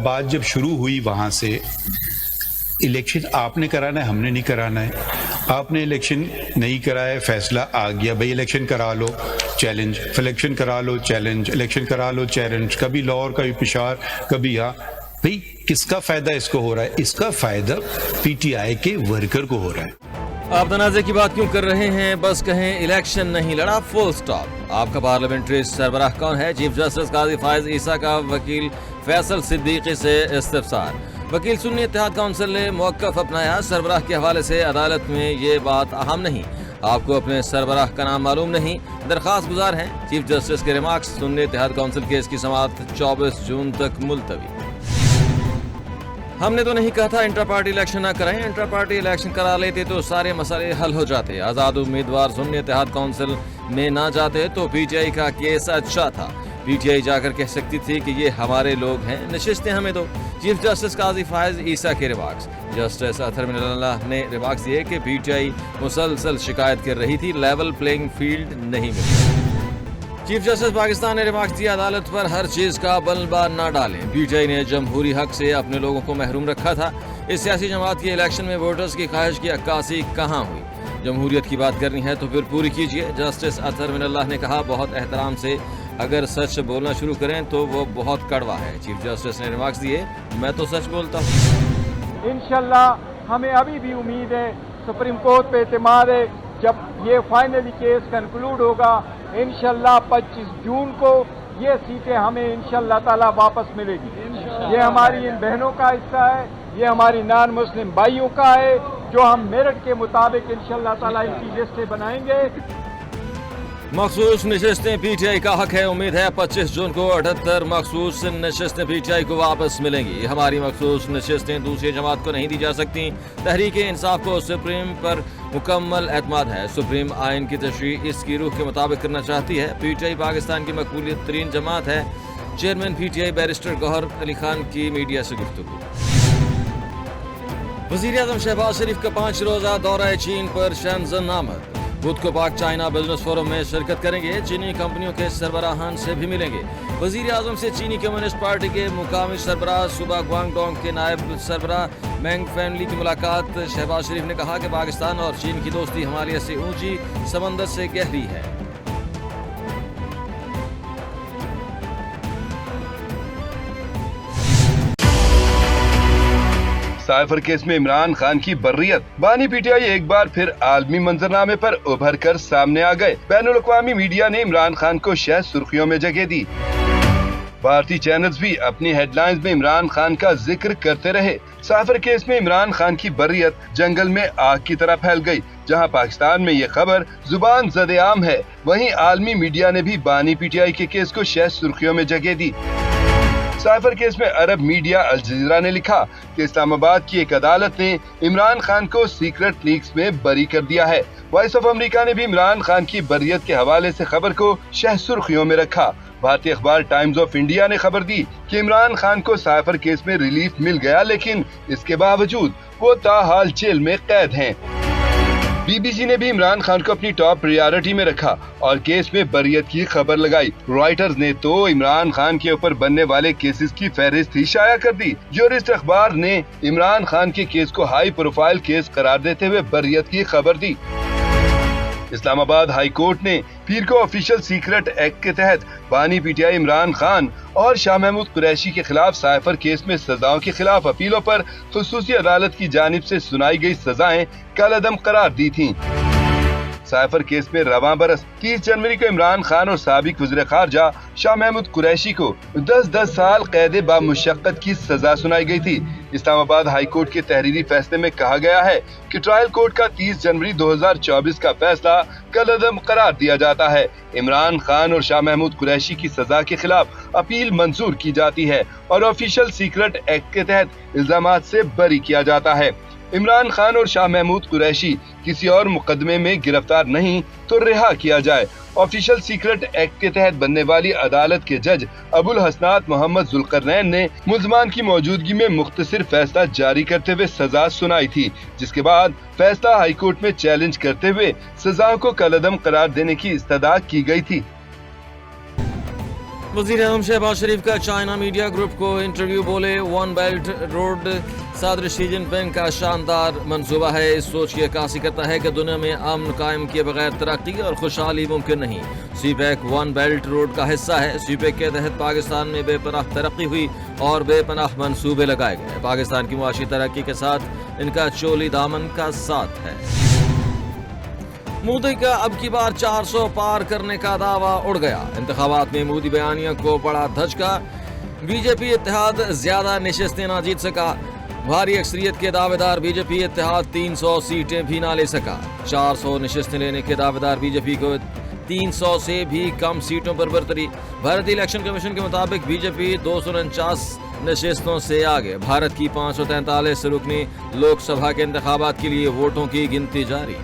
बात जब शुरू हुई वहाँ से, इलेक्शन आपने कराना है, हमने नहीं कराना है। आपने इलेक्शन नहीं कराया, फैसला आ गया भाई इलेक्शन करा लो, चैलेंज, इलेक्शन करा लो, चैलेंज, इलेक्शन करा लो, चैलेंज, कभी लाहौर, कभी पिशावर, कभी यहाँ। भाई किसका फायदा इसको हो रहा है? इसका फायदा पीटीआई के वर्कर को हो रहा है। आप तनाज़े की बात क्यों कर रहे हैं? बस कहें इलेक्शन नहीं लड़ा, फुल स्टॉप। आपका पार्लियामेंट्री सरबराह कौन है? चीफ जस्टिस काजी फायज ईसा का वकील फैसल सिद्दीकी से इस्तिफसार। वकील सुन्नी इत्तेहाद काउंसिल ने मौक़िफ़ अपनाया, सरबराह के हवाले से अदालत में ये बात अहम नहीं, आपको अपने सरबराह का नाम मालूम नहीं, दरख्वास्त गुजार हैं। चीफ जस्टिस के रिमार्क्स। सुन्नी इत्तेहाद काउंसिल केस की समाअत 24 जून तक मुलतवी। हमने तो नहीं कहा था इंटर पार्टी इलेक्शन ना कराएं, इंटर पार्टी इलेक्शन करा लेते तो सारे मसले हल हो जाते। आज़ाद उम्मीदवार सुन्नी इत्तेहाद काउंसिल में ना जाते तो पीटीआई का केस अच्छा था। पीटीआई जाकर कह सकती थी कि ये हमारे लोग हैं, नशिस्तें हमें दो। चीफ जस्टिस काजी फायज ईसा के रिमार्क्स। जस्टिस अतहर मिनल्लाह ने रिमार्क्स दिए कि पीटीआई मुसलसल शिकायत कर रही थी, लेवल प्लेइंग फील्ड नहीं मिली। चीफ जस्टिस पाकिस्तान ने रिमार्क्स दिया, अदालत पर हर चीज का बलबा ना डालें। पीटीआई ने जमहूरी हक से अपने लोगों को महरूम रखा था। इस सियासी जमात के इलेक्शन में वोटर्स की ख्वाहिश की अक्कासी कहाँ हुई? जमहूरियत की बात करनी है तो फिर पूरी कीजिए। जस्टिस अतहर मिनल्लाह ने कहा, बहुत एहतराम से अगर सच बोलना शुरू करें तो वो बहुत कड़वा है। चीफ जस्टिस ने रिमार्क्स दिए, मैं तो सच बोलता हूँ। इंशाल्लाह हमें अभी भी उम्मीद है, सुप्रीम कोर्ट पे एतमाद है, जब ये फाइनली केस कंक्लूड होगा इंशाल्लाह 25 जून को ये सीटें हमें इंशाल्लाह ताला वापस मिलेगी। ये हमारी इन बहनों का हिस्सा है, ये हमारी नॉन मुस्लिम भाइयों का है, जो हम मेरिट के मुताबिक इंशाल्लाह ताला इनकी लिस्टें बनाएंगे। मखसूस नशिस्तें पीटीआई का हक है। उम्मीद है 25 जून को 78 मखसूस नशिस्तें पीटीआई को वापस मिलेंगी। हमारी मखसूस नशिस्तें दूसरी जमात को नहीं दी जा सकती। तहरीक इंसाफ को सुप्रीम पर मुकम्मल एतमाद है। सुप्रीम आइन की तशरीह इसकी रूह के मुताबिक करना चाहती है। पीटीआई पाकिस्तान की मकबूलियत तरीन जमात है। Chairman PTI barrister Gohar Ali Khan की मीडिया से गुफ्तगू। वज़ीर-ए-आज़म शहबाज शरीफ का 5 रोज़ा दौरा चीन पर शेंज़न आमद। बुध को पाक चाइना बिजनेस फोरम में शिरकत करेंगे। चीनी कंपनियों के सरबराहान से भी मिलेंगे। वज़ीर-ए-आज़म से चीनी कम्युनिस्ट पार्टी के मुकामी सरबराह सूबा ग्वांगडोंग के नायब सरबराह मैंग फैमिली की मुलाकात। शहबाज शरीफ ने कहा कि पाकिस्तान और चीन की दोस्ती हिमालय से ऊंची, समंदर से गहरी है। साइफर केस में इमरान खान की बर्रियत। बानी पीटीआई एक बार फिर आलमी मंजरनामे पर उभर कर सामने आ गए। बैनुल अक़वामी मीडिया ने इमरान खान को शह सुर्खियों में जगह दी। भारतीय चैनल्स भी अपनी हेडलाइंस में इमरान खान का जिक्र करते रहे। साइफर केस में इमरान खान की बर्रियत जंगल में आग की तरह फैल गई। जहां पाकिस्तान में ये खबर जुबान ज़द-ए-आम है, वहीं आलमी मीडिया ने भी बानी पीटीआई के केस को शह सुर्खियों में जगह दी। साइफर केस में अरब मीडिया अल जज़ीरा ने लिखा कि इस्लामाबाद की एक अदालत ने इमरान खान को सीक्रेट लीक्स में बरी कर दिया है। वॉइस ऑफ अमेरिका ने भी इमरान खान की बर्रियत के हवाले से खबर को शह सुर्खियों में रखा। भारतीय अखबार टाइम्स ऑफ इंडिया ने खबर दी कि इमरान खान को साइफर केस में रिलीफ मिल गया, लेकिन इसके बावजूद वो ताहाल जेल में कैद हैं। बीबीसी ने भी इमरान खान को अपनी टॉप प्रायोरिटी में रखा और केस में बरियत की खबर लगाई। रॉयटर्स ने तो इमरान खान के ऊपर बनने वाले केसेस की फहरिस्त ही शाया कर दी। ज्यूरिस्ट अखबार ने इमरान खान के केस को हाई प्रोफाइल केस करार देते हुए बरियत की खबर दी। इस्लामाबाद हाई कोर्ट ने पीर को ऑफिशियल सीक्रेट एक्ट के तहत बानी पीटीआई इमरान खान और शाह महमूद कुरैशी के खिलाफ साइफर केस में सजाओं के खिलाफ अपीलों पर खुसूसी अदालत की जानिब से सुनाई गई सजाएं कलअदम करार दी थीं। साइफर केस में रवां बरस 30 जनवरी को इमरान खान और साबिक वज़ीर ख़ारजा शाह महमूद कुरैशी को 10-10 साल कैद बामुशक्कत की सजा सुनाई गई थी। इस्लामाबाद हाई कोर्ट के तहरीरी फैसले में कहा गया है कि ट्रायल कोर्ट का 30 जनवरी 2024 का फैसला कलअदम करार दिया जाता है। इमरान खान और शाह महमूद कुरैशी की सजा के खिलाफ अपील मंजूर की जाती है और ऑफिशियल सीक्रेट एक्ट के तहत इल्जामात से बरी किया जाता है। इमरान खान और शाह महमूद कुरैशी किसी और मुकदमे में गिरफ्तार नहीं तो रिहा किया जाए। ऑफिशियल सीक्रेट एक्ट के तहत बनने वाली अदालत के जज अबुल हसनात मोहम्मद जुल्करनैन ने मुल्ज़मान की मौजूदगी में मुख्तसर फैसला जारी करते हुए सजा सुनाई थी, जिसके बाद फैसला हाई कोर्ट में चैलेंज करते हुए सजा को कलअदम करार देने की इस्तदा की गई थी। वज़ीर आज़म शहबाज शरीफ का चाइना मीडिया ग्रुप को इंटरव्यू, बोले वन बेल्ट रोड सदर शी जिनपिंग का शानदार मंसूबा है। इस सोच की अक्कासी करता है कि दुनिया में अमन कायम किए बगैर तरक्की और खुशहाली मुमकिन नहीं। सीपैक वन बेल्ट रोड का हिस्सा है। सीपैक के तहत पाकिस्तान में बेपनाह तरक्की हुई और बेपनाह मंसूबे लगाए गए। पाकिस्तान की मुआशी तरक्की के साथ इनका चोली दामन का साथ है। मोदी का अब की बार 400 पार करने का दावा उड़ गया। इंतखाबात में मोदी बयानिया को बड़ा धचका। बीजेपी इत्तेहाद ज्यादा नशिस्तें ना जीत सका। भारी अक्सरियत के दावेदार बीजेपी इत्तेहाद 300 सीटें भी ना ले सका। 400 नशिस्तें लेने के दावेदार बीजेपी को 300 से भी कम सीटों पर बरतरी। भारतीय इलेक्शन कमीशन के मुताबिक बीजेपी 249 नशिस्तों से आगे। भारत की 543 रुकनी लोकसभा के इंतखाबात के लिए वोटों की गिनती जारी।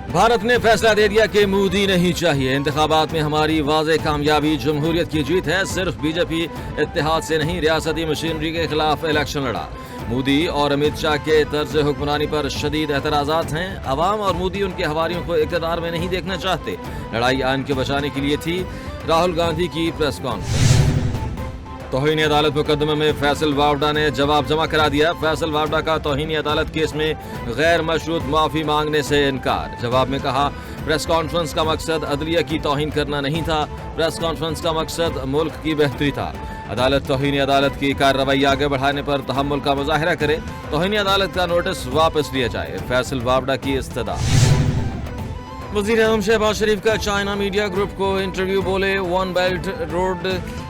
भारत ने फैसला दे दिया कि मोदी नहीं चाहिए। इंतखाबात में हमारी वाज़ेह कामयाबी जमहूरियत की जीत है। सिर्फ बीजेपी इत्तेहाद से नहीं, रियासती मशीनरी के खिलाफ इलेक्शन लड़ा। मोदी और अमित शाह के तर्ज हुक्मरानी पर शदीद एतराज़ात हैं। अवाम और मोदी उनके हवारियों को इक़्तिदार में नहीं देखना चाहते। लड़ाई आइन के बचाने के लिए थी। राहुल गांधी की प्रेस कॉन्फ्रेंस। तौहीन अदालत मुकदमे में फैसल वावडा ने जवाब जमा करा दिया। फैसल वावडा का तौहीन अदालत केस में गैर मशरूत माफ़ी मांगने से इनकार। जवाब में कहा, प्रेस कॉन्फ्रेंस का मकसद अदलिया की तौहीन करना नहीं था। प्रेस कॉन्फ्रेंस का मकसद मुल्क की बेहतरी था। अदालत तौहीन अदालत की कार्रवाई आगे बढ़ाने पर तहम्मुल का मुजाहिरा करे। तौहीन अदालत का नोटिस वापस लिया जाए। फैसल वावडा की इस्तदा। वज़ीर आज़म शहबाज शरीफ का चाइना मीडिया ग्रुप को इंटरव्यू, बोले वन बेल्ट रोड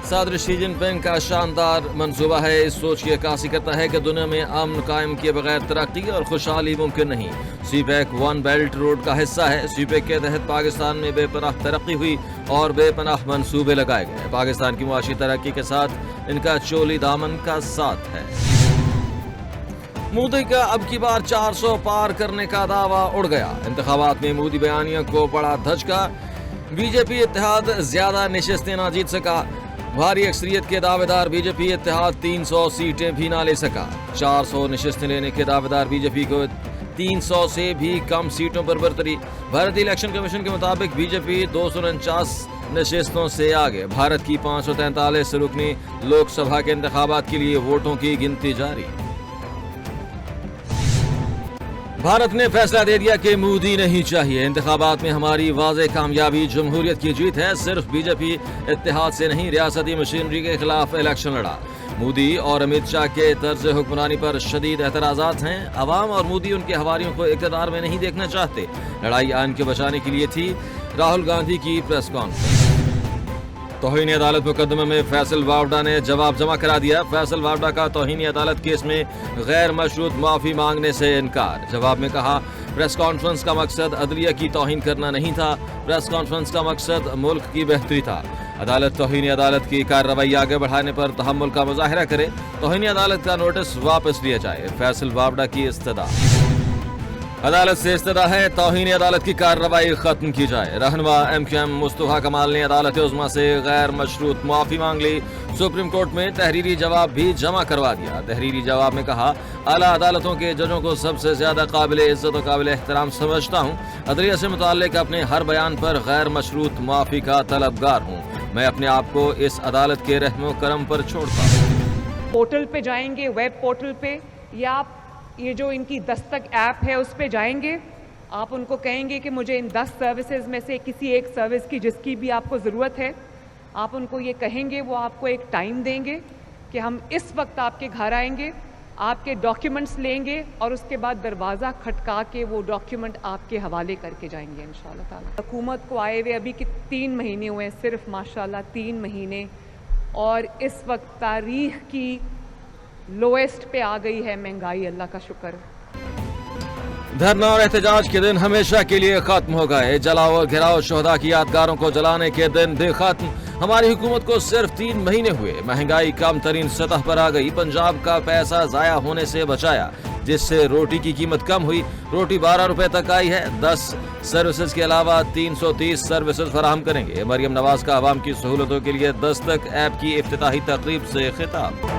सदर शी जिनपिंग का शानदार मंसूबा है। इस सोच की अक्कासी करता है कि दुनिया में अमन कायम किए बगैर तरक्की और खुशहाली मुमकिन नहीं। सीपैक वन बेल्ट रोड का हिस्सा है। सीपैक के तहत पाकिस्तान में बेपनाह तरक्की हुई और बेपनाह मंसूबे लगाए गए। पाकिस्तान की मुआशी तरक्की के साथ इनका चोली दामन का साथ है। मोदी का अब की बार 400 पार करने का दावा उड़ गया। इंतखाबात में मोदी बयानिया को बड़ा धचका। बीजेपी इत्तेहाद ज्यादा नशिस्तें ना जीत सका। भारी अक्सरियत के दावेदार बीजेपी इत्तेहाद 300 सीटें भी ना ले सका। 400 नशिस्तें लेने के दावेदार बीजेपी को 300 से भी कम सीटों पर बरतरी। भारतीय इलेक्शन कमीशन के मुताबिक बीजेपी 249 नशिस्तों से आगे। भारत की 543 रुकनी लोकसभा के इंतखाबात के लिए वोटों की गिनती जारी। भारत ने फैसला दे दिया कि मोदी नहीं चाहिए। इंतखाबात में हमारी वाज़ेह कामयाबी जमहूरियत की जीत है। सिर्फ बीजेपी इत्तेहाद से नहीं, रियासती मशीनरी के खिलाफ इलेक्शन लड़ा। मोदी और अमित शाह के तर्ज हुक्मरानी पर शदीद एतराज़ात हैं। अवाम और मोदी उनके हवारियों को इक़्तिदार में नहीं देखना चाहते। लड़ाई आइन के बचाने के लिए थी। राहुल गांधी की प्रेस कॉन्फ्रेंस। तौहीन अदालत मुकदमे में फैसल वावडा ने जवाब जमा करा दिया। फैसल वावडा का तौहीन अदालत केस में गैर मशरूत माफ़ी मांगने से इनकार। जवाब में कहा, प्रेस कॉन्फ्रेंस का मकसद अदलिया की तौहीन करना नहीं था। प्रेस कॉन्फ्रेंस का मकसद मुल्क की बेहतरी था। अदालत तौहीन अदालत की कार्रवाई आगे बढ़ाने पर तहम्मुल का मुजाहिरा करे। तौहीन अदालत का नोटिस वापस लिया जाए। फैसल वावडा की इस्तदा। अदालत से इस्तदा है, तौहीन अदालत की कार्रवाई खत्म की जाए। रहनुमा MQM मुस्तफा कमाल ने अदालत उज़्मा से गैर मशरूत माफ़ी मांग ली। सुप्रीम कोर्ट में तहरीरी जवाब भी जमा करवा दिया। तहरीरी जवाब में कहा, आला अदालतों के जजों को सबसे ज्यादा काबिल इज्जत और काबिल एहतराम समझता हूँ। अदलिया से मुताल्लिक अपने हर बयान पर गैर मशरूत माफ़ी का तलबगार हूँ। मैं अपने आप को इस अदालत के रहमो करम पर छोड़ता हूँ। पोर्टल पे जाएंगे, वेब पोर्टल पे, या आप ये जो इनकी दस्तक ऐप है उस पे जाएंगे। आप उनको कहेंगे कि मुझे इन 10 सर्विसेज में से किसी एक सर्विस की जिसकी भी आपको ज़रूरत है, आप उनको ये कहेंगे, वो आपको एक टाइम देंगे कि हम इस वक्त आपके घर आएंगे, आपके डॉक्यूमेंट्स लेंगे और उसके बाद दरवाज़ा खटका के वो डॉक्यूमेंट आपके हवाले करके जाएंगे इंशाअल्लाह ताला। हुकूमत को आए हुए अभी कि 3 महीने हुए हैं, सिर्फ माशाल्लाह 3 महीने, और इस वक्त तारीख की लोएस्ट पे आ गई है महंगाई। अल्लाह का शुक्र। धरना और एहतजाज के दिन हमेशा के लिए खत्म हो गए। जलाओ और घिराओ शोहदा की यादगारों को जलाने के दिन खत्म। हमारी हुकूमत को सिर्फ 3 महीने हुए, महंगाई कम तरीन सतह पर आ गई। पंजाब का पैसा जाया होने से बचाया, जिससे रोटी की कीमत कम हुई। रोटी 12 रुपए तक आई है। 10 सर्विसेज के अलावा 330 सर्विसेज फराहम करेंगे। मरियम नवाज का आवाम की सहूलतों के लिए दस्तक ऐप की इफ्तिताही तकरीब से खिताब।